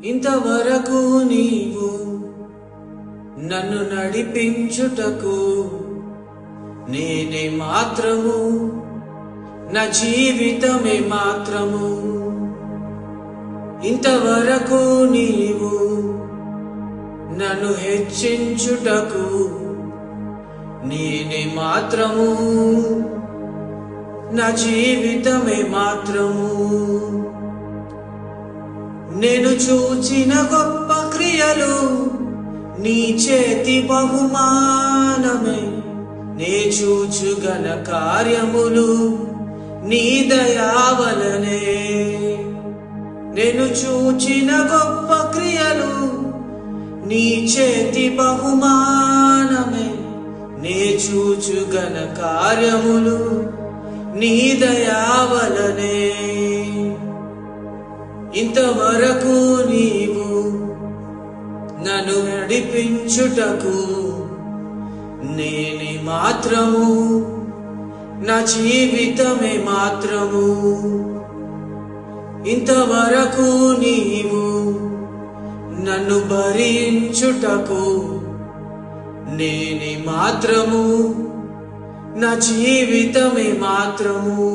ఇంతవరకు నీవు నన్ను నడిపించుటకు నేనే మాత్రము, నా జీవితమే మాత్రము. ఇంతవరకు నీవు నన్ను హెచ్చించుటకు నేనే మాత్రము, నా జీవితమే మాత్రము. నేను చూచిన గొప్ప క్రియలు నీ చేతి బహుమానమే, నే చూచు ఘన కార్యములు నీ దయావలనే. నేను చూచిన గొప్ప క్రియలు నీ చేతి బహుమానమే, నే చూచు ఘన కార్యములు నీ దయావలనే. ఇంతవరకు నీవు నన్ను నడిపించుటకు నేనే మాత్రము, నా జీవితమే మాత్రము. ఇంతవరకు నీవు నన్ను భరించుటకు నేనే మాత్రము, నా జీవితమే మాత్రము.